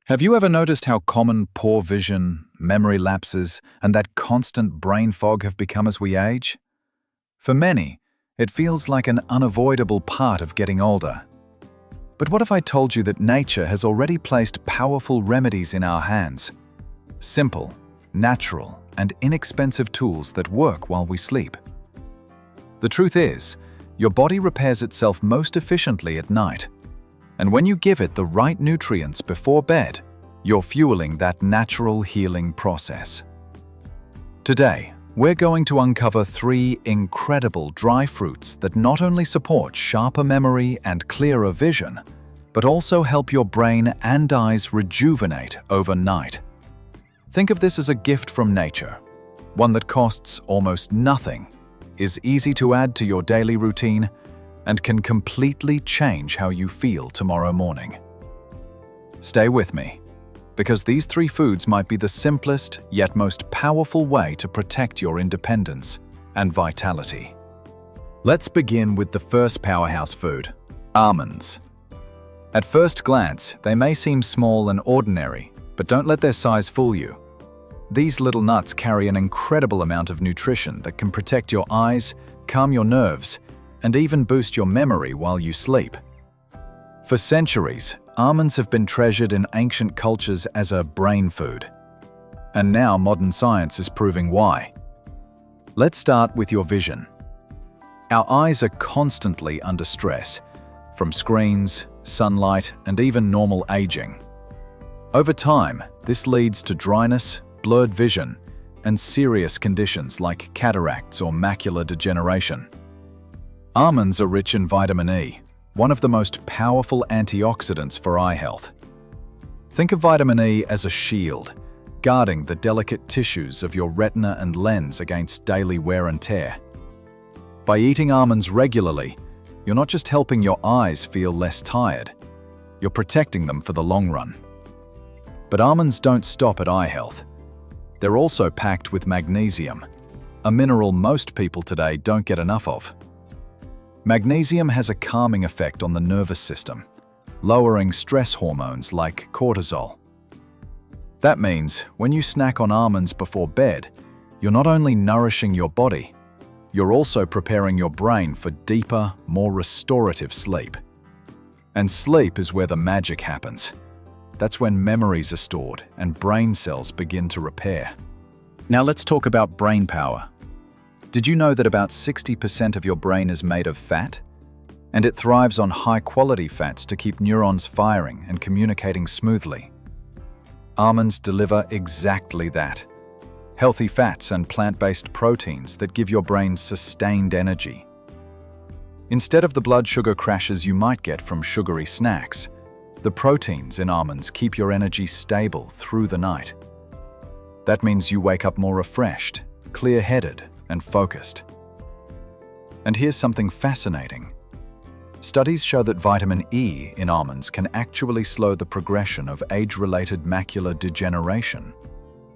Have you ever noticed how common poor vision, memory lapses, and that constant brain fog have become as we age? For many, it feels like an unavoidable part of getting older. But what if I told you that nature has already placed powerful remedies in our hands? Simple, natural, and inexpensive tools that work while we sleep. The truth is, your body repairs itself most efficiently at night. And when you give it the right nutrients before bed, you're fueling that natural healing process. Today, we're going to uncover 3 incredible dry fruits that not only support sharper memory and clearer vision, but also help your brain and eyes rejuvenate overnight. Think of this as a gift from nature, one that costs almost nothing, is easy to add to your daily routine, and can completely change how you feel tomorrow morning. Stay with me, because these 3 foods might be the simplest yet most powerful way to protect your independence and vitality. Let's begin with the first powerhouse food, almonds. At first glance, they may seem small and ordinary, but don't let their size fool you. These little nuts carry an incredible amount of nutrition that can protect your eyes, calm your nerves, and even boost your memory while you sleep. For centuries, almonds have been treasured in ancient cultures as a brain food. And now modern science is proving why. Let's start with your vision. Our eyes are constantly under stress, from screens, sunlight, and even normal aging. Over time, this leads to dryness, blurred vision, and serious conditions like cataracts or macular degeneration. Almonds are rich in vitamin E, one of the most powerful antioxidants for eye health. Think of vitamin E as a shield, guarding the delicate tissues of your retina and lens against daily wear and tear. By eating almonds regularly, you're not just helping your eyes feel less tired, you're protecting them for the long run. But almonds don't stop at eye health. They're also packed with magnesium, a mineral most people today don't get enough of. Magnesium has a calming effect on the nervous system, lowering stress hormones like cortisol. That means when you snack on almonds before bed, you're not only nourishing your body, you're also preparing your brain for deeper, more restorative sleep. And sleep is where the magic happens. That's when memories are stored and brain cells begin to repair. Now let's talk about brain power. Did you know that about 60% of your brain is made of fat? And it thrives on high-quality fats to keep neurons firing and communicating smoothly. Almonds deliver exactly that. Healthy fats and plant-based proteins that give your brain sustained energy. Instead of the blood sugar crashes you might get from sugary snacks, the proteins in almonds keep your energy stable through the night. That means you wake up more refreshed, clear-headed, and focused. And here's something fascinating. Studies show that vitamin E in almonds can actually slow the progression of age-related macular degeneration,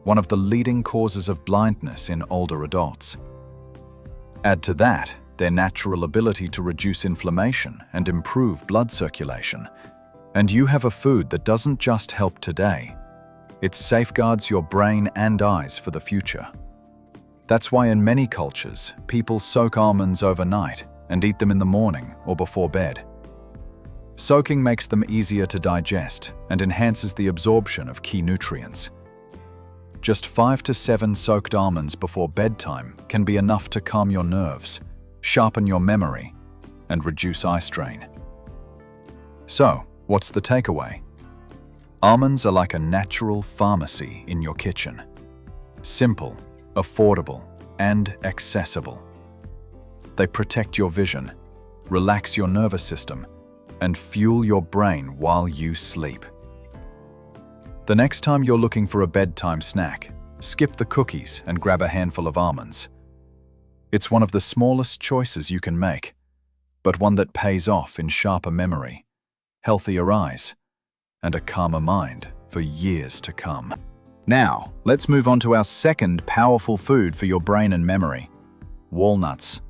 one of the leading causes of blindness in older adults. Add to that their natural ability to reduce inflammation and improve blood circulation, and you have a food that doesn't just help today, it safeguards your brain and eyes for the future. That's why in many cultures, people soak almonds overnight and eat them in the morning or before bed. Soaking makes them easier to digest and enhances the absorption of key nutrients. Just 5 to 7 soaked almonds before bedtime can be enough to calm your nerves, sharpen your memory, and reduce eye strain. So, what's the takeaway? Almonds are like a natural pharmacy in your kitchen. Simple, affordable, and accessible. They protect your vision, relax your nervous system, and fuel your brain while you sleep. The next time you're looking for a bedtime snack, skip the cookies and grab a handful of almonds. It's one of the smallest choices you can make, but one that pays off in sharper memory, healthier eyes, and a calmer mind for years to come. Now, let's move on to our second powerful food for your brain and memory, walnuts.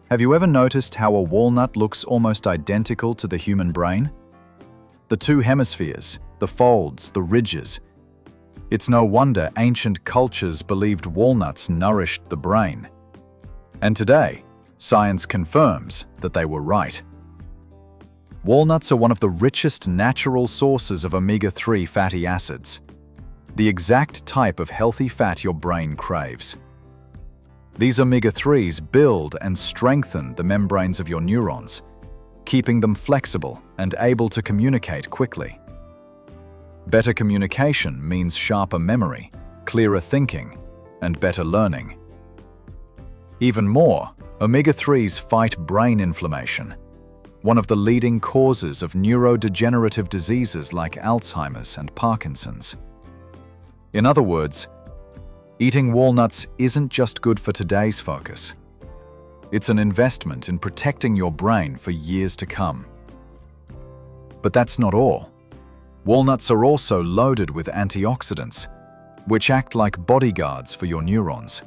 Have you ever noticed how a walnut looks almost identical to the human brain? The 2 hemispheres, the folds, the ridges. It's no wonder ancient cultures believed walnuts nourished the brain. And today, science confirms that they were right. Walnuts are one of the richest natural sources of omega-3 fatty acids, the exact type of healthy fat your brain craves. These omega-3s build and strengthen the membranes of your neurons, keeping them flexible and able to communicate quickly. Better communication means sharper memory, clearer thinking, and better learning. Even more, omega-3s fight brain inflammation, one of the leading causes of neurodegenerative diseases like Alzheimer's and Parkinson's. In other words, eating walnuts isn't just good for today's focus. It's an investment in protecting your brain for years to come. But that's not all. Walnuts are also loaded with antioxidants, which act like bodyguards for your neurons.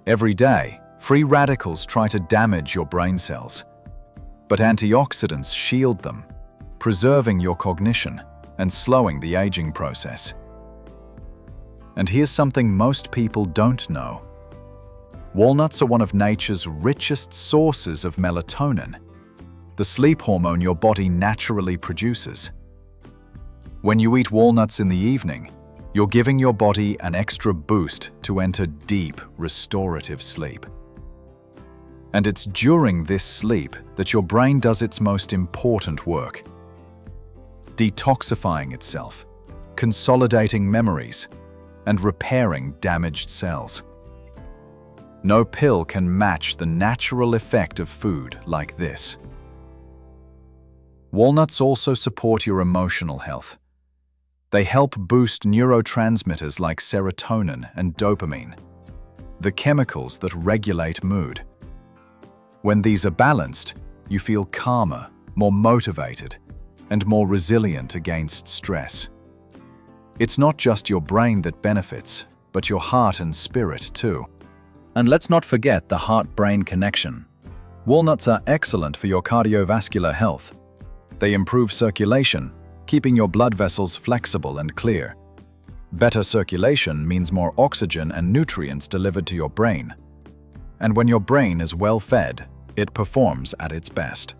Every day, free radicals try to damage your brain cells, but antioxidants shield them, preserving your cognition and slowing the aging process. And here's something most people don't know. Walnuts are one of nature's richest sources of melatonin, the sleep hormone your body naturally produces. When you eat walnuts in the evening, you're giving your body an extra boost to enter deep, restorative sleep. And it's during this sleep that your brain does its most important work, detoxifying itself, consolidating memories, and repairing damaged cells. No pill can match the natural effect of food like this. Walnuts also support your emotional health. They help boost neurotransmitters like serotonin and dopamine, the chemicals that regulate mood. When these are balanced, you feel calmer, more motivated, and more resilient against stress. It's not just your brain that benefits, but your heart and spirit too. And let's not forget the heart-brain connection. Walnuts are excellent for your cardiovascular health. They improve circulation, keeping your blood vessels flexible and clear. Better circulation means more oxygen and nutrients delivered to your brain. And when your brain is well fed, it performs at its best.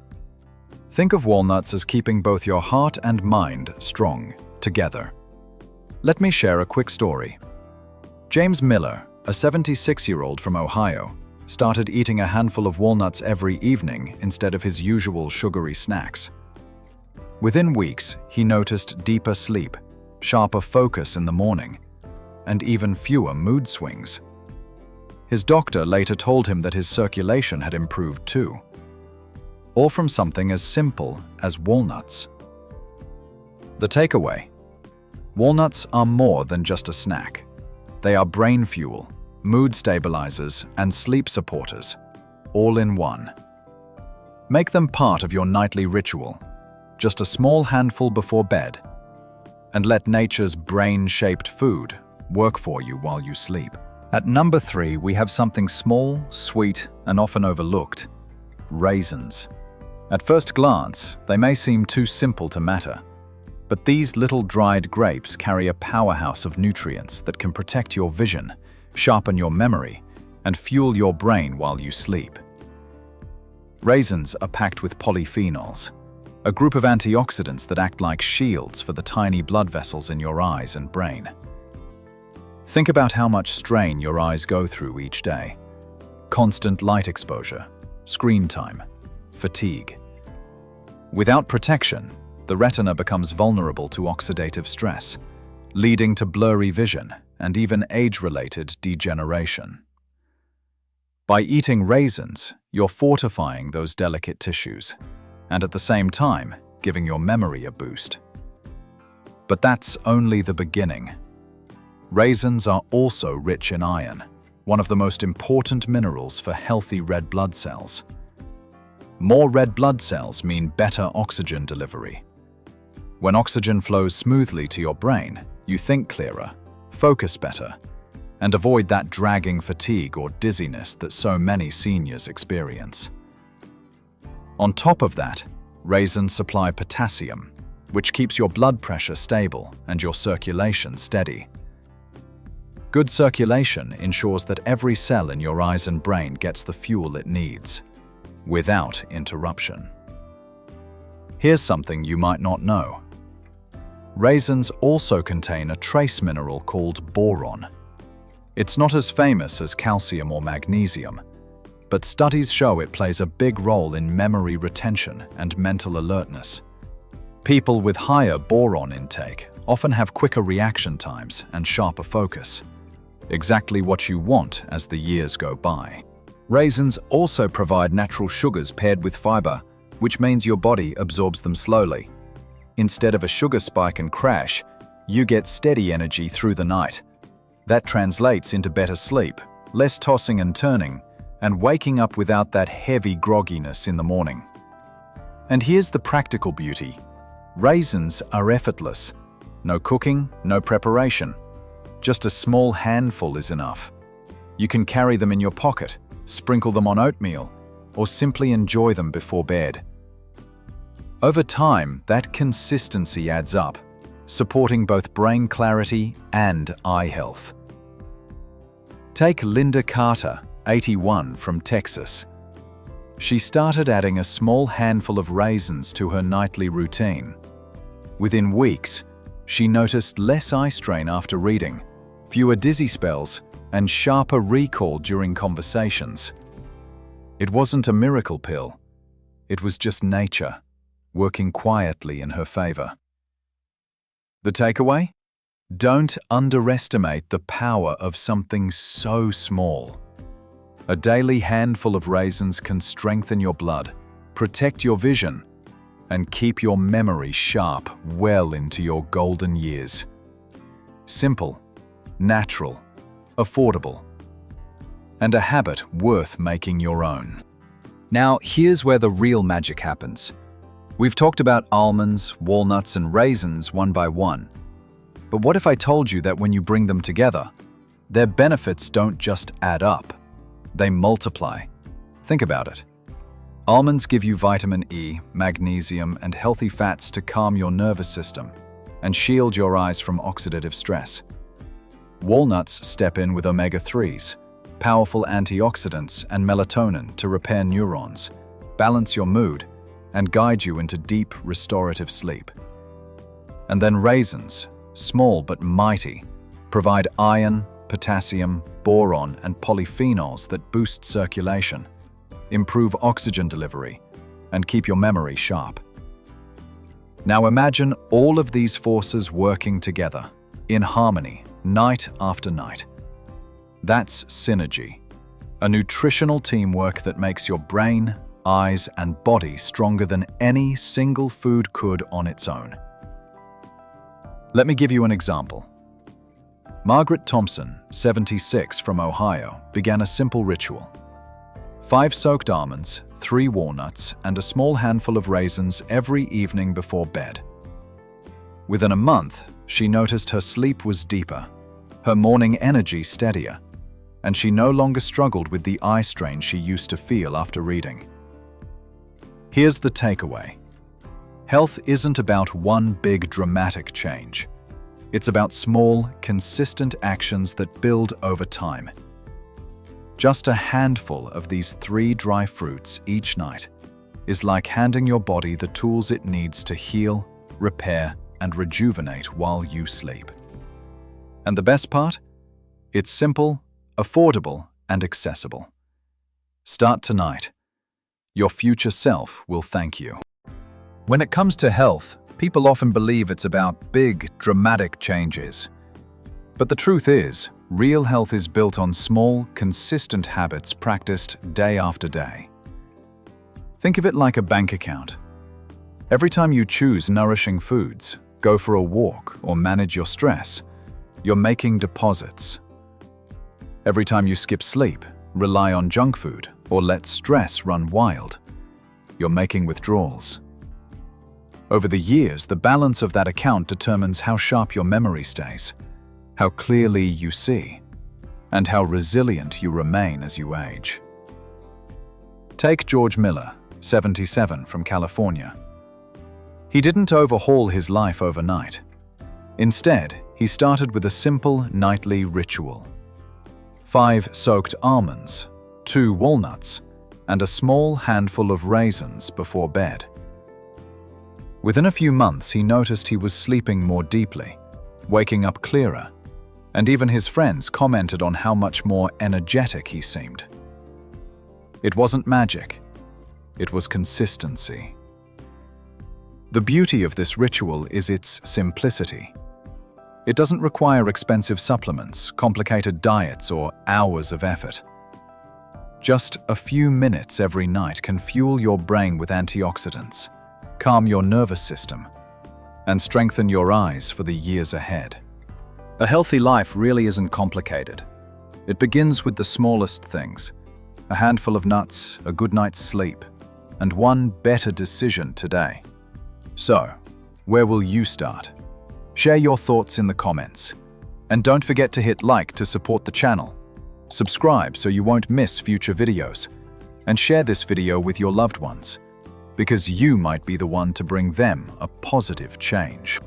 Think of walnuts as keeping both your heart and mind strong together. Let me share a quick story. James Miller, a 76-year-old from Ohio, started eating a handful of walnuts every evening instead of his usual sugary snacks. Within weeks, he noticed deeper sleep, sharper focus in the morning, and even fewer mood swings. His doctor later told him that his circulation had improved too, all from something as simple as walnuts. The takeaway: walnuts are more than just a snack. They are brain fuel, mood stabilizers, and sleep supporters, all in one. Make them part of your nightly ritual, just a small handful before bed, and let nature's brain-shaped food work for you while you sleep. At number 3, we have something small, sweet, and often overlooked: raisins. At first glance, they may seem too simple to matter, but these little dried grapes carry a powerhouse of nutrients that can protect your vision, sharpen your memory, and fuel your brain while you sleep. Raisins are packed with polyphenols, a group of antioxidants that act like shields for the tiny blood vessels in your eyes and brain. Think about how much strain your eyes go through each day. Constant light exposure, screen time, fatigue. Without protection, the retina becomes vulnerable to oxidative stress, leading to blurry vision and even age-related degeneration. By eating raisins, you're fortifying those delicate tissues, and at the same time, giving your memory a boost. But that's only the beginning. Raisins are also rich in iron, one of the most important minerals for healthy red blood cells. More red blood cells mean better oxygen delivery. When oxygen flows smoothly to your brain, you think clearer, focus better, and avoid that dragging fatigue or dizziness that so many seniors experience. On top of that, raisins supply potassium, which keeps your blood pressure stable and your circulation steady. Good circulation ensures that every cell in your eyes and brain gets the fuel it needs, without interruption. Here's something you might not know. Raisins also contain a trace mineral called boron. It's not as famous as calcium or magnesium, but studies show it plays a big role in memory retention and mental alertness. People with higher boron intake often have quicker reaction times and sharper focus, exactly what you want as the years go by. Raisins also provide natural sugars paired with fiber, which means your body absorbs them slowly. Instead of a sugar spike and crash, you get steady energy through the night. That translates into better sleep, less tossing and turning, and waking up without that heavy grogginess in the morning. And here's the practical beauty. Raisins are effortless. No cooking, no preparation. Just a small handful is enough. You can carry them in your pocket, sprinkle them on oatmeal, or simply enjoy them before bed. Over time, that consistency adds up, supporting both brain clarity and eye health. Take Linda Carter, 81, from Texas. She started adding a small handful of raisins to her nightly routine. Within weeks, she noticed less eye strain after reading, fewer dizzy spells, and sharper recall during conversations. It wasn't a miracle pill. It was just nature, working quietly in her favor. The takeaway? Don't underestimate the power of something so small. A daily handful of raisins can strengthen your blood, protect your vision, and keep your memory sharp well into your golden years. Simple, natural, affordable, and a habit worth making your own. Now, here's where the real magic happens. We've talked about almonds, walnuts, and raisins one by one. But what if I told you that when you bring them together, their benefits don't just add up, they multiply? Think about it. Almonds give you vitamin E, magnesium, and healthy fats to calm your nervous system and shield your eyes from oxidative stress. Walnuts step in with omega-3s, powerful antioxidants, and melatonin to repair neurons, balance your mood, and guide you into deep, restorative sleep. And then raisins, small but mighty, provide iron, potassium, boron, and polyphenols that boost circulation, improve oxygen delivery, and keep your memory sharp. Now imagine all of these forces working together, in harmony, night after night. That's synergy, a nutritional teamwork that makes your brain, eyes, and body stronger than any single food could on its own. Let me give you an example. Margaret Thompson, 76, from Ohio, began a simple ritual. 5 soaked almonds, 3 walnuts, and a small handful of raisins every evening before bed. Within a month, she noticed her sleep was deeper, her morning energy steadier, and she no longer struggled with the eye strain she used to feel after reading. Here's the takeaway. Health isn't about one big dramatic change. It's about small, consistent actions that build over time. Just a handful of these 3 dry fruits each night is like handing your body the tools it needs to heal, repair, and rejuvenate while you sleep. And the best part? It's simple, affordable, and accessible. Start tonight. Your future self will thank you. When it comes to health, people often believe it's about big, dramatic changes. But the truth is, real health is built on small, consistent habits practiced day after day. Think of it like a bank account. Every time you choose nourishing foods, go for a walk, or manage your stress, you're making deposits. Every time you skip sleep, rely on junk food, or let stress run wild, you're making withdrawals. Over the years, the balance of that account determines how sharp your memory stays, how clearly you see, and how resilient you remain as you age. Take George Miller, 77, from California. He didn't overhaul his life overnight. Instead, he started with a simple nightly ritual. 5 soaked almonds, 2 walnuts, and a small handful of raisins before bed. Within a few months, he noticed he was sleeping more deeply, waking up clearer, and even his friends commented on how much more energetic he seemed. It wasn't magic, it was consistency. The beauty of this ritual is its simplicity. It doesn't require expensive supplements, complicated diets, or hours of effort. Just a few minutes every night can fuel your brain with antioxidants, calm your nervous system, and strengthen your eyes for the years ahead. A healthy life really isn't complicated. It begins with the smallest things: a handful of nuts, a good night's sleep, and one better decision today. So, where will you start? Share your thoughts in the comments. And don't forget to hit like to support the channel. Subscribe so you won't miss future videos. And share this video with your loved ones, because you might be the one to bring them a positive change.